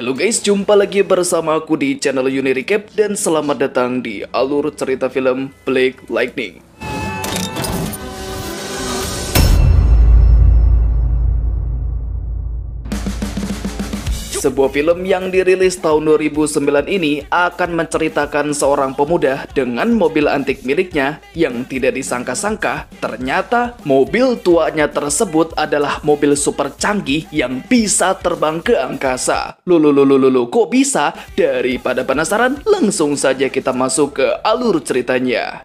Halo guys, jumpa lagi bersama aku di channel Uni Recap dan selamat datang di alur cerita film Black Lightning. Sebuah film yang dirilis tahun 2009 ini akan menceritakan seorang pemuda dengan mobil antik miliknya yang tidak disangka-sangka ternyata mobil tuanya tersebut adalah mobil super canggih yang bisa terbang ke angkasa. Lulu, kok bisa? Daripada penasaran, langsung saja kita masuk ke alur ceritanya.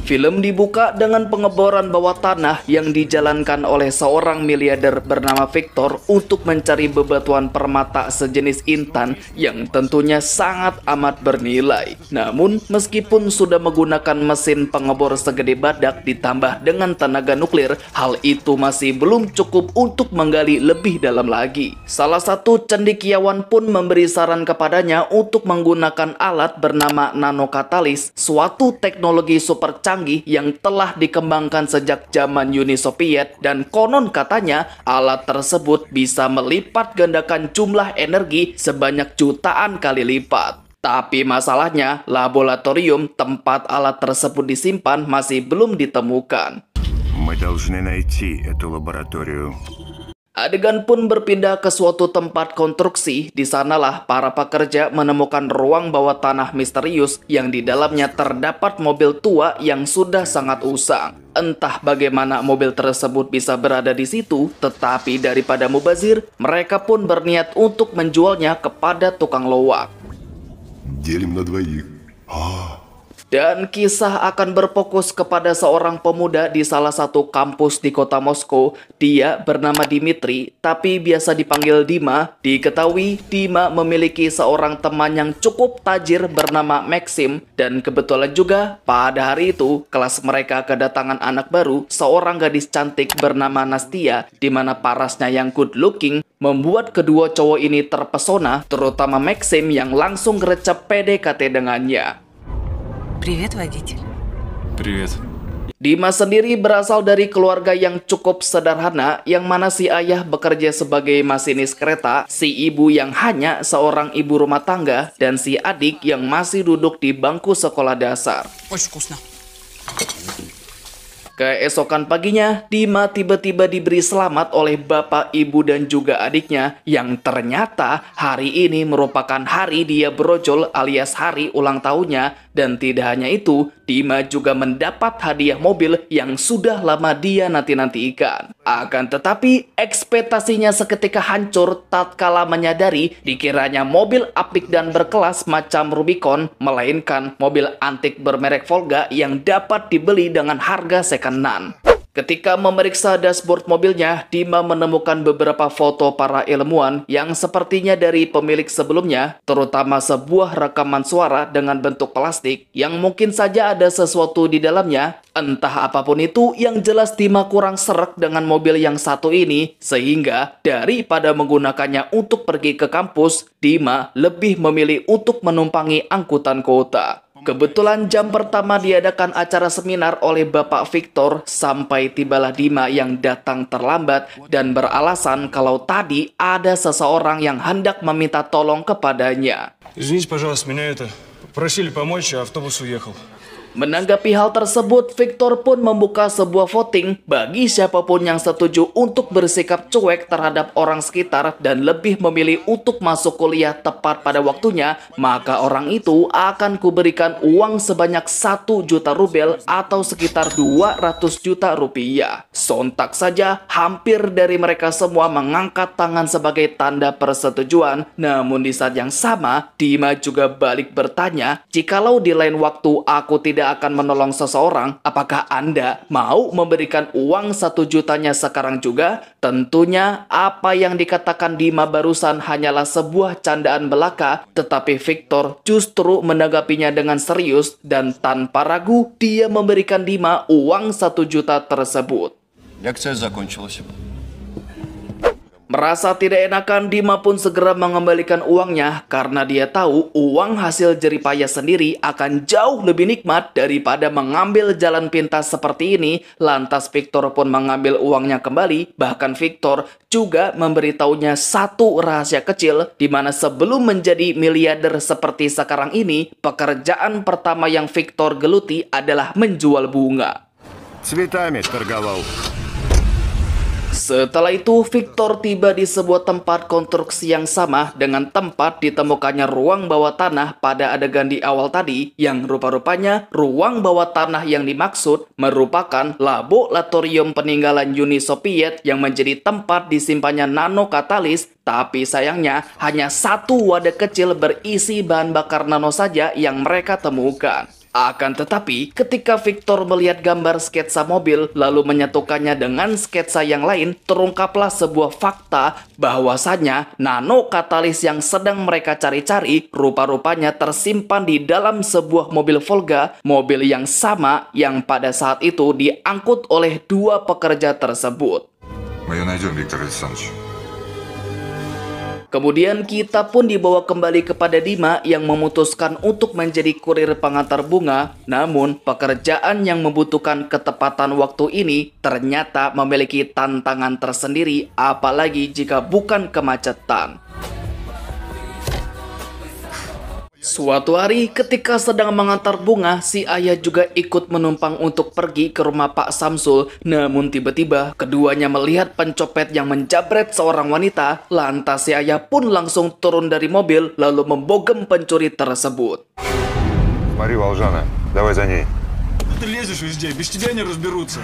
Film dibuka dengan pengeboran bawah tanah yang dijalankan oleh seorang miliarder bernama Victor untuk mencari bebatuan permata sejenis intan yang tentunya sangat amat bernilai. Namun, meskipun sudah menggunakan mesin pengebor segede badak ditambah dengan tenaga nuklir, hal itu masih belum cukup untuk menggali lebih dalam lagi. Salah satu cendekiawan pun memberi saran kepadanya untuk menggunakan alat bernama nanokatalis, suatu teknologi super canggih yang telah dikembangkan sejak zaman Uni Soviet, dan konon katanya alat tersebut bisa melipat gandakan jumlah energi sebanyak jutaan kali lipat. Tapi masalahnya, laboratorium tempat alat tersebut disimpan masih belum ditemukan. Мы должны найти эту лабораторию. Adegan pun berpindah ke suatu tempat konstruksi. Di sanalah para pekerja menemukan ruang bawah tanah misterius yang di dalamnya terdapat mobil tua yang sudah sangat usang. Entah bagaimana mobil tersebut bisa berada di situ, tetapi daripada mubazir, mereka pun berniat untuk menjualnya kepada tukang loak. Делим на двоих. Dan kisah akan berfokus kepada seorang pemuda di salah satu kampus di kota Moskow. Dia bernama Dimitri, tapi biasa dipanggil Dima. Diketahui Dima memiliki seorang teman yang cukup tajir bernama Maxim. Dan kebetulan juga pada hari itu kelas mereka kedatangan anak baru, seorang gadis cantik bernama Nastia, di mana parasnya yang good looking membuat kedua cowok ini terpesona, terutama Maxim yang langsung gercep PDKT dengannya. Привет, водитель. Привет. Dimas sendiri berasal dari keluarga yang cukup sederhana, yang mana si ayah bekerja sebagai masinis kereta, si ibu yang hanya seorang ibu rumah tangga, dan si adik yang masih duduk di bangku sekolah dasar. Очень вкусно. Keesokan paginya, Dima tiba-tiba diberi selamat oleh bapak, ibu, dan juga adiknya, yang ternyata hari ini merupakan hari dia brojol alias hari ulang tahunnya. Dan tidak hanya itu, Dima juga mendapat hadiah mobil yang sudah lama dia nanti-nantikan. Akan tetapi, ekspektasinya seketika hancur tatkala menyadari dikiranya mobil apik dan berkelas macam Rubicon, melainkan mobil antik bermerek Volga yang dapat dibeli dengan harga secondan. Ketika memeriksa dashboard mobilnya, Dima menemukan beberapa foto para ilmuwan yang sepertinya dari pemilik sebelumnya, terutama sebuah rekaman suara dengan bentuk plastik yang mungkin saja ada sesuatu di dalamnya. Entah apapun itu, yang jelas Dima kurang sreg dengan mobil yang satu ini, sehingga daripada menggunakannya untuk pergi ke kampus, Dima lebih memilih untuk menumpangi angkutan kota. Kebetulan jam pertama diadakan acara seminar oleh Bapak Victor, sampai tibalah Dima yang datang terlambat dan beralasan kalau tadi ada seseorang yang hendak meminta tolong kepadanya. Извините, пожалуйста, меня просили помочь, а автобус уехал. Menanggapi hal tersebut, Victor pun membuka sebuah voting bagi siapapun yang setuju untuk bersikap cuek terhadap orang sekitar dan lebih memilih untuk masuk kuliah tepat pada waktunya, maka orang itu akan kuberikan uang sebanyak 1 juta rubel atau sekitar 200 juta rupiah. Sontak saja, hampir dari mereka semua mengangkat tangan sebagai tanda persetujuan. Namun di saat yang sama, Dima juga balik bertanya, jikalau di lain waktu aku tidak akan menolong seseorang, apakah Anda mau memberikan uang 1 jutanya sekarang juga? Tentunya apa yang dikatakan Dima barusan hanyalah sebuah candaan belaka, tetapi Victor justru menanggapinya dengan serius dan tanpa ragu dia memberikan Dima uang 1 juta tersebut. Лекция закончилась. Merasa tidak enakan, Dima pun segera mengembalikan uangnya karena dia tahu uang hasil jeripaya sendiri akan jauh lebih nikmat daripada mengambil jalan pintas seperti ini. Lantas Victor pun mengambil uangnya kembali. Bahkan Victor juga memberitahunya satu rahasia kecil, di mana sebelum menjadi miliarder seperti sekarang ini, pekerjaan pertama yang Victor geluti adalah menjual bunga. Цветами торговал. Setelah itu, Victor tiba di sebuah tempat konstruksi yang sama dengan tempat ditemukannya ruang bawah tanah pada adegan di awal tadi, yang rupa-rupanya ruang bawah tanah yang dimaksud merupakan laboratorium peninggalan Uni Soviet yang menjadi tempat disimpannya nanokatalis. Tapi sayangnya hanya satu wadah kecil berisi bahan bakar nano saja yang mereka temukan. Akan tetapi, ketika Victor melihat gambar sketsa mobil lalu menyatukannya dengan sketsa yang lain, terungkaplah sebuah fakta bahwasannya nanokatalis yang sedang mereka cari-cari rupa-rupanya tersimpan di dalam sebuah mobil Volga, mobil yang sama yang pada saat itu diangkut oleh dua pekerja tersebut. Мы ее найдем, Виктор Александрович. Kemudian kita pun dibawa kembali kepada Dima yang memutuskan untuk menjadi kurir pengantar bunga. Namun pekerjaan yang membutuhkan ketepatan waktu ini ternyata memiliki tantangan tersendiri, apalagi jika bukan kemacetan. Suatu hari ketika sedang mengantar bunga, si ayah juga ikut menumpang untuk pergi ke rumah Pak Samsul. Namun tiba-tiba keduanya melihat pencopet yang menjabret seorang wanita. Lantas si ayah pun langsung turun dari mobil lalu membogem pencuri tersebut. Смотри, Волжана, давай за ней. Ты лезешь везде, без тебя не разберутся.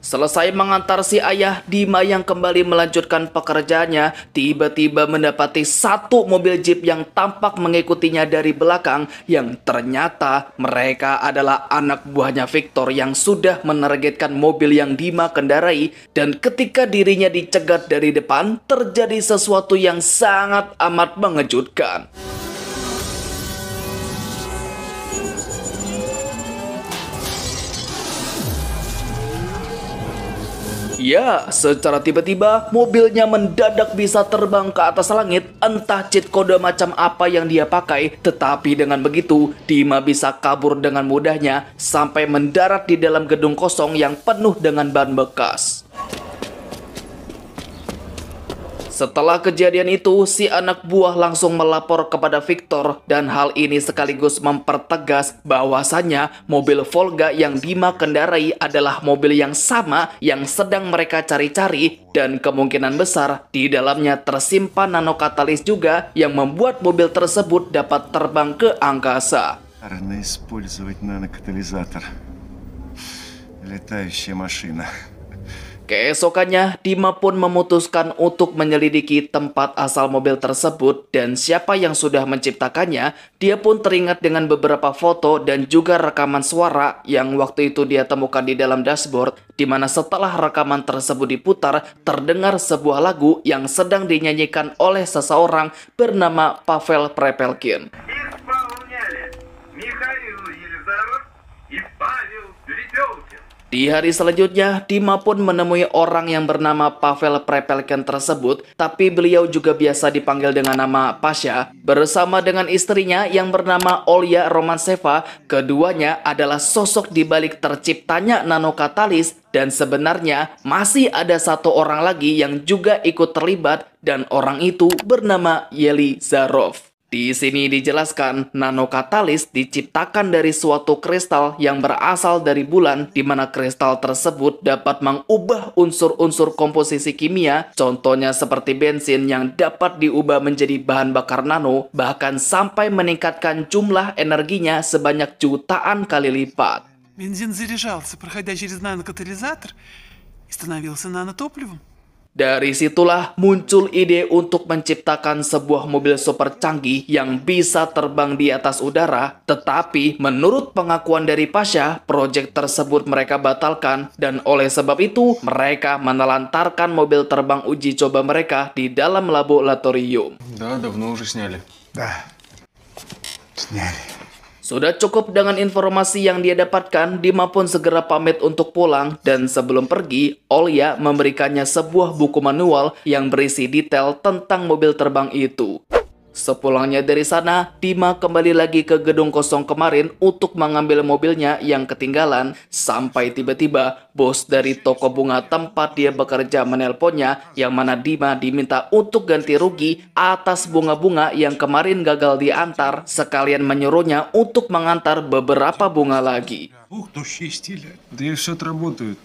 Selesai mengantar si ayah, Dima yang kembali melanjutkan pekerjaannya tiba-tiba mendapati satu mobil jeep yang tampak mengikutinya dari belakang, yang ternyata mereka adalah anak buahnya Victor yang sudah menargetkan mobil yang Dima kendarai. Dan ketika dirinya dicegat dari depan, terjadi sesuatu yang sangat amat mengejutkan. Ya, secara tiba-tiba mobilnya mendadak bisa terbang ke atas langit. Entah cheat kode macam apa yang dia pakai, tetapi dengan begitu Dima bisa kabur dengan mudahnya sampai mendarat di dalam gedung kosong yang penuh dengan ban bekas. Setelah kejadian itu, si anak buah langsung melapor kepada Victor, dan hal ini sekaligus mempertegas bahwasannya mobil Volga yang Dima kendarai adalah mobil yang sama yang sedang mereka cari-cari, dan kemungkinan besar di dalamnya tersimpan nanokatalis juga yang membuat mobil tersebut dapat terbang ke angkasa. Karena использовать нанокатализатор. Летающая машина. Keesokannya, Dima pun memutuskan untuk menyelidiki tempat asal mobil tersebut dan siapa yang sudah menciptakannya. Dia pun teringat dengan beberapa foto dan juga rekaman suara yang waktu itu dia temukan di dalam dashboard, di mana setelah rekaman tersebut diputar, terdengar sebuah lagu yang sedang dinyanyikan oleh seseorang bernama Pavel Prepelkin. Di hari selanjutnya, Dima pun menemui orang yang bernama Pavel Prepelkin tersebut, tapi beliau juga biasa dipanggil dengan nama Pasha, bersama dengan istrinya yang bernama Olya Romanseva. Keduanya adalah sosok di balik terciptanya nanokatalis, dan sebenarnya masih ada satu orang lagi yang juga ikut terlibat, dan orang itu bernama Yelizarov. Di sini dijelaskan, nanokatalis diciptakan dari suatu kristal yang berasal dari bulan, di mana kristal tersebut dapat mengubah unsur-unsur komposisi kimia, contohnya seperti bensin yang dapat diubah menjadi bahan bakar nano, bahkan sampai meningkatkan jumlah energinya sebanyak jutaan kali lipat. Бензин заряжался, проходя через нанокатализатор, и становился нанотопливом. Dari situlah muncul ide untuk menciptakan sebuah mobil super canggih yang bisa terbang di atas udara. Tetapi menurut pengakuan dari Pasha, proyek tersebut mereka batalkan, dan oleh sebab itu mereka menelantarkan mobil terbang uji coba mereka di dalam laboratorium. Да, давно уже сняли. Да. Сняли. Sudah cukup dengan informasi yang dia dapatkan, Dima pun segera pamit untuk pulang dan sebelum pergi, Olya memberikannya sebuah buku manual yang berisi detail tentang mobil terbang itu. Sepulangnya dari sana, Dima kembali lagi ke gedung kosong kemarin untuk mengambil mobilnya yang ketinggalan sampai tiba-tiba bos dari toko bunga tempat dia bekerja menelponnya yang mana Dima diminta untuk ganti rugi atas bunga-bunga yang kemarin gagal diantar sekalian menyuruhnya untuk mengantar beberapa bunga lagi. Ух, то чистили. Да все отработают.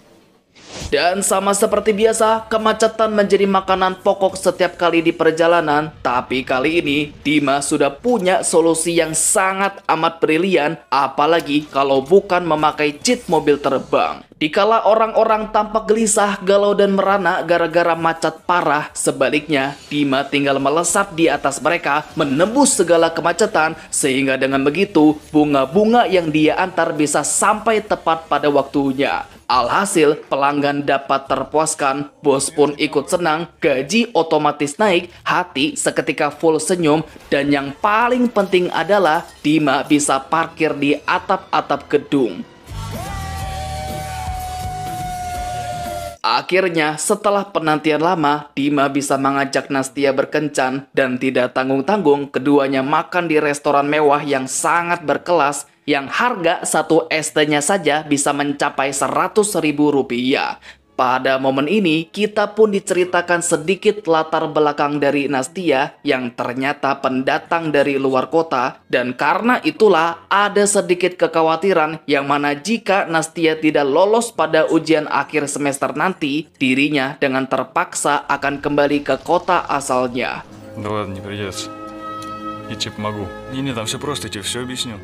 Dan sama seperti biasa, kemacetan menjadi makanan pokok setiap kali di perjalanan. Tapi kali ini, Dima sudah punya solusi yang sangat amat brilian, apalagi kalau bukan memakai cheat mobil terbang. Dikala orang-orang tampak gelisah, galau dan merana gara-gara macet parah, sebaliknya Dima tinggal melesat di atas mereka, menembus segala kemacetan, sehingga dengan begitu, bunga-bunga yang dia antar bisa sampai tepat pada waktunya. Alhasil, pelanggan dapat terpuaskan, bos pun ikut senang, gaji otomatis naik, hati seketika full senyum, dan yang paling penting adalah Dima bisa parkir di atap-atap gedung. Akhirnya, setelah penantian lama, Dima bisa mengajak Nastia berkencan dan tidak tanggung-tanggung keduanya makan di restoran mewah yang sangat berkelas yang harga satu ST-nya saja bisa mencapai Rp100.000. Pada momen ini, kita pun diceritakan sedikit latar belakang dari Nastia yang ternyata pendatang dari luar kota, dan karena itulah ada sedikit kekhawatiran yang mana jika Nastia tidak lolos pada ujian akhir semester nanti, dirinya dengan terpaksa akan kembali ke kota asalnya. Да ладно, не придется. Идти помогу. Не, там все просто, я тебе все объясню.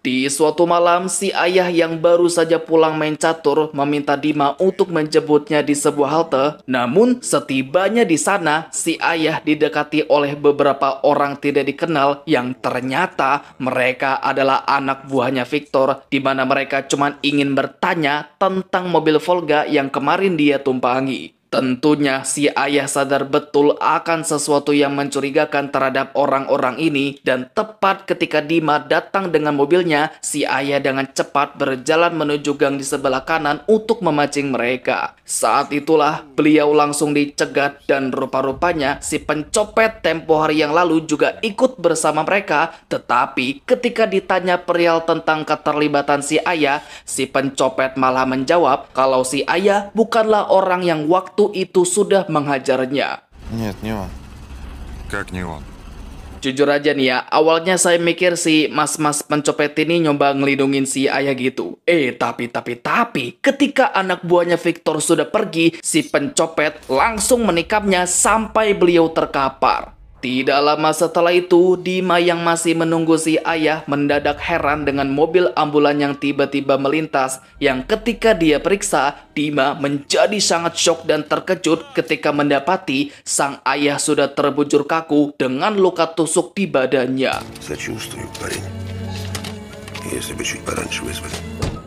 Di suatu malam, si ayah yang baru saja pulang main catur meminta Dima untuk menjemputnya di sebuah halte. Namun, setibanya di sana, si ayah didekati oleh beberapa orang tidak dikenal yang ternyata mereka adalah anak buahnya Victor, di mana mereka cuma ingin bertanya tentang mobil Volga yang kemarin dia tumpangi. Tentunya si ayah sadar betul akan sesuatu yang mencurigakan terhadap orang-orang ini dan tepat ketika Dima datang dengan mobilnya, si ayah dengan cepat berjalan menuju gang di sebelah kanan untuk memancing mereka. Saat itulah beliau langsung dicegat dan rupa-rupanya si pencopet tempo hari yang lalu juga ikut bersama mereka, tetapi ketika ditanya perihal tentang keterlibatan si ayah, si pencopet malah menjawab kalau si ayah bukanlah orang yang waktu itu sudah menghajarnya. Нет, не он. Как не он? Jujur aja nih ya, awalnya saya mikir si mas-mas pencopet ini nyoba ngelindungin si ayah gitu. Tapi, ketika anak buahnya Victor sudah pergi, si pencopet langsung menikamnya sampai beliau terkapar. Tidak lama setelah itu, Dima yang masih menunggu si ayah mendadak heran dengan mobil ambulan yang tiba-tiba melintas. Yang ketika dia periksa, Dima menjadi sangat syok dan terkejut ketika mendapati sang ayah sudah terbujur kaku dengan luka tusuk di badannya. Сочувствую, парень. Если бы чуть пораньше вызвали.